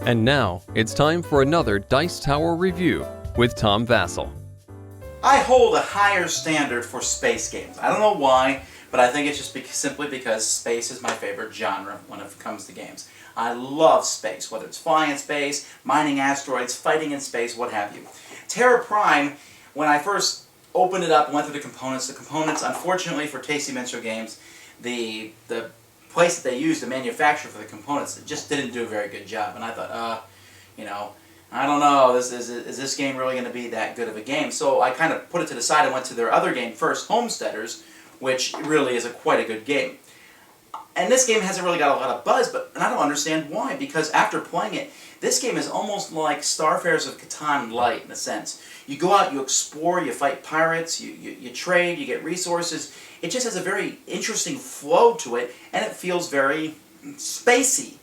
And now, it's time for another Dice Tower review with Tom Vasel. I hold a higher standard for space games. I don't know why, but I think it's just simply because space is my favorite genre when it comes to games. I love space, whether it's flying in space, mining asteroids, fighting in space, what have you. Terra Prime, when I first opened it up and went through the components, unfortunately for Tasty Minstrel Games, the place that they used to manufacture for the components, it just didn't do a very good job. And I thought, I don't know, is this game really going to be that good of a game? So I kind of put it to the side and went to their other game first, Homesteaders, which really is quite a good game. And this game hasn't really got a lot of buzz, and I don't understand why, because after playing it, this game is almost like Starfarers of Catan light, in a sense. You go out, you explore, you fight pirates, you trade, you get resources. It just has a very interesting flow to it, and it feels very spacey.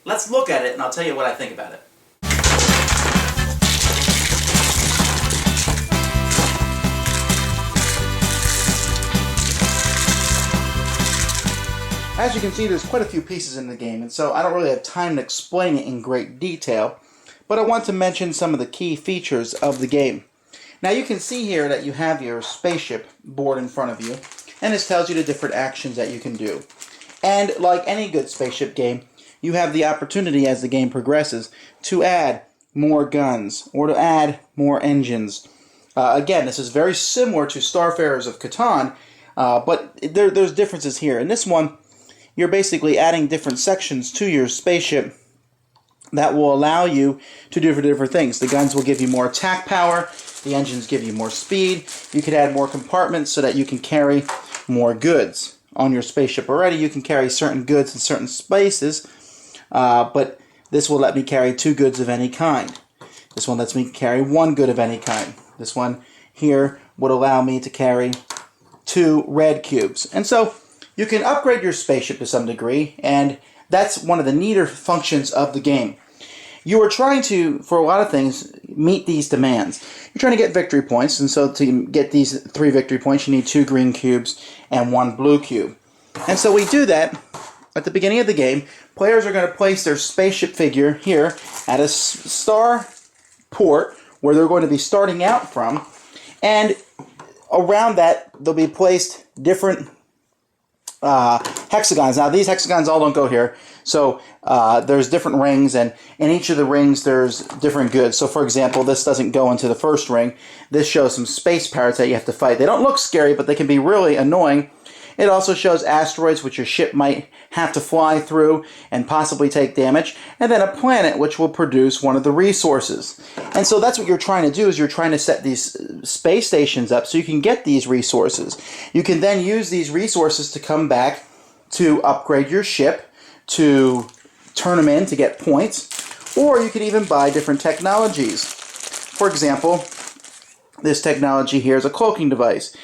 Let's look at it, and I'll tell you what I think about it. As you can see, there's quite a few pieces in the game, and so I don't really have time to explain it in great detail, but I want to mention some of the key features of the game. Now you can see here that you have your spaceship board in front of you, and this tells you the different actions that you can do. And like any good spaceship game, you have the opportunity as the game progresses to add more guns or to add more engines. Again, this is very similar to Starfarers of Catan, but there's differences here. In this one, you're basically adding different sections to your spaceship that will allow you to do different things. The guns will give you more attack power, the engines give you more speed, you could add more compartments so that you can carry more goods. On your spaceship already, you can carry certain goods in certain spaces, but this will let me carry 2 goods of any kind. This one lets me carry 1 good of any kind. This one here would allow me to carry 2 red cubes. And so you can upgrade your spaceship to some degree, and that's one of the neater functions of the game. You are trying to, for a lot of things, meet these demands. You're trying to get victory points, and so to get these 3 victory points, you need 2 green cubes and 1 blue cube. And so we do that at the beginning of the game. Players are going to place their spaceship figure here at a star port where they're going to be starting out from, and around that they'll be placed different hexagons. Now these hexagons all don't go here, so there's different rings, and in each of the rings there's different goods. So for example, this doesn't go into the first ring. This shows some space pirates that you have to fight. They don't look scary, but they can be really annoying. It also shows asteroids, which your ship might have to fly through and possibly take damage, and then a planet, which will produce one of the resources. And so that's what you're trying to do, is you're trying to set these space stations up so you can get these resources. You can then use these resources to come back to upgrade your ship, to turn them in to get points, or you can even buy different technologies. For example, this technology here is a cloaking device.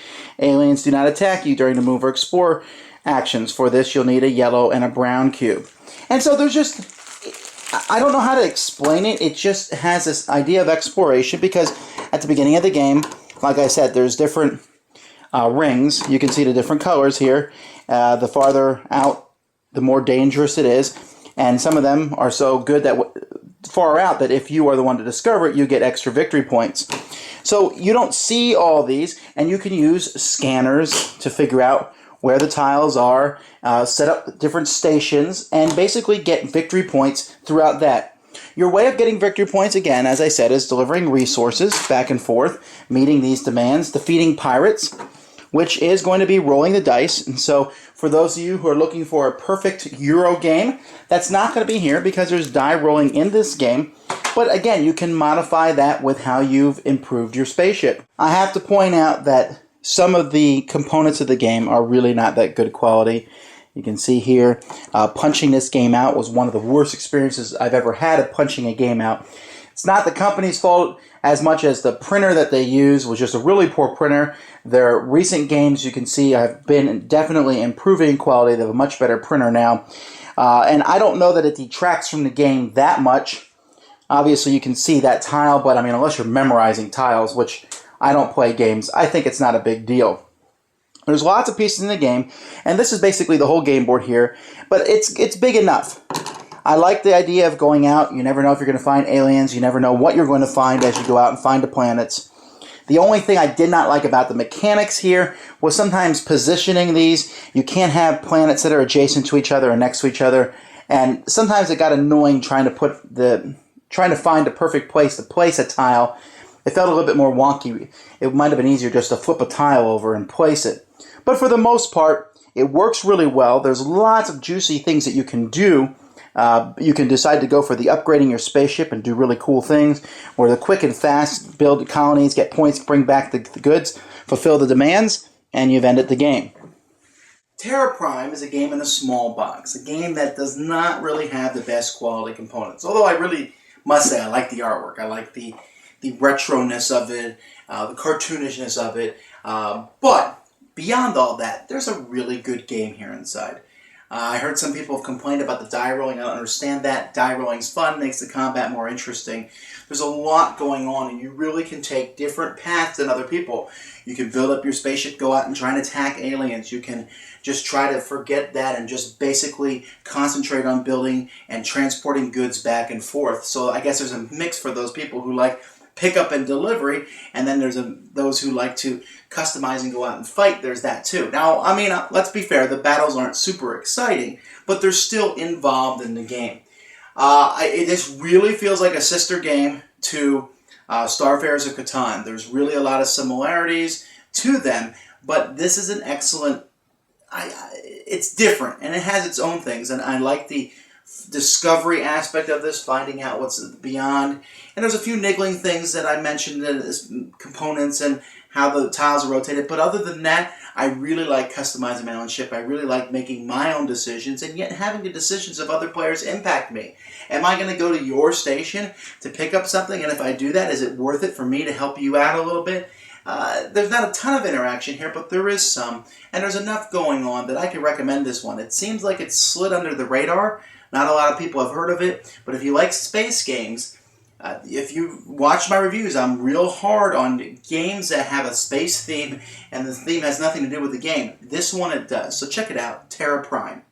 Aliens do not attack you during the move or explore actions. For this, you'll need a yellow and a brown cube. And so there's just, I don't know how to explain it. It just has this idea of exploration, because at the beginning of the game, like I said, there's different rings. You can see the different colors here. The farther out, the more dangerous it is. And some of them are so good that far out that if you are the one to discover it, you get extra victory points. So you don't see all these, and you can use scanners to figure out where the tiles are, set up different stations, and basically get victory points throughout that. Your way of getting victory points, again, as I said, is delivering resources back and forth, meeting these demands, defeating pirates, which is going to be rolling the dice. And so for those of you who are looking for a perfect Euro game, that's not going to be here because there's die rolling in this game. But again, you can modify that with how you've improved your spaceship. I have to point out that some of the components of the game are really not that good quality. You can see here, punching this game out was one of the worst experiences I've ever had of punching a game out. It's not the company's fault as much as the printer that they use was just a really poor printer. Their recent games, you can see, have been definitely improving quality. They have a much better printer now. And I don't know that it detracts from the game that much. Obviously, you can see that tile, but I mean, unless you're memorizing tiles, which I don't play games, I think it's not a big deal. There's lots of pieces in the game, and this is basically the whole game board here, but it's big enough. I like the idea of going out. You never know if you're going to find aliens. You never know what you're going to find as you go out and find the planets. The only thing I did not like about the mechanics here was sometimes positioning these. You can't have planets that are adjacent to each other or next to each other. And sometimes it got annoying trying to find the perfect place to place a tile. It felt a little bit more wonky. It might have been easier just to flip a tile over and place it. But for the most part, it works really well. There's lots of juicy things that you can do. You can decide to go for the upgrading your spaceship and do really cool things, or the quick and fast build colonies, get points, bring back the goods, fulfill the demands, and you've ended the game. Terra Prime is a game in a small box, a game that does not really have the best quality components. Although I really must say I like the artwork, I like the retroness of it, the cartoonishness of it, but beyond all that, there's a really good game here inside. I heard some people have complained about the die rolling. I don't understand that. Die rolling's fun, makes the combat more interesting. There's a lot going on, and you really can take different paths than other people. You can build up your spaceship, go out and try and attack aliens. You can just try to forget that and just basically concentrate on building and transporting goods back and forth. So I guess there's a mix for those people who like pickup and delivery, and then there's those who like to customize and go out and fight. There's that too. Now, I mean, let's be fair, the battles aren't super exciting, but they're still involved in the game. This really feels like a sister game to Starfarers of Catan. There's really a lot of similarities to them, but this is an excellent, it's different, and it has its own things, and I like the discovery aspect of this, finding out what's beyond. And there's a few niggling things that I mentioned as components and how the tiles are rotated. But other than that, I really like customizing my own ship. I really like making my own decisions and yet having the decisions of other players impact me. Am I going to go to your station to pick up something? And if I do that, is it worth it for me to help you out a little bit? There's not a ton of interaction here, but there is some. And there's enough going on that I can recommend this one. It seems like it's slid under the radar. Not a lot of people have heard of it, but if you like space games, if you watch my reviews, I'm real hard on games that have a space theme and the theme has nothing to do with the game. This one it does, so check it out, Terra Prime.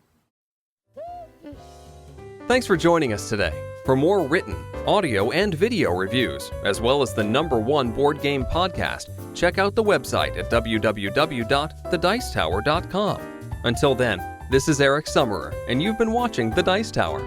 Thanks for joining us today. For more written, audio, and video reviews, as well as the #1 board game podcast, check out the website at www.thedicetower.com. Until then, this is Eric Summerer, and you've been watching The Dice Tower.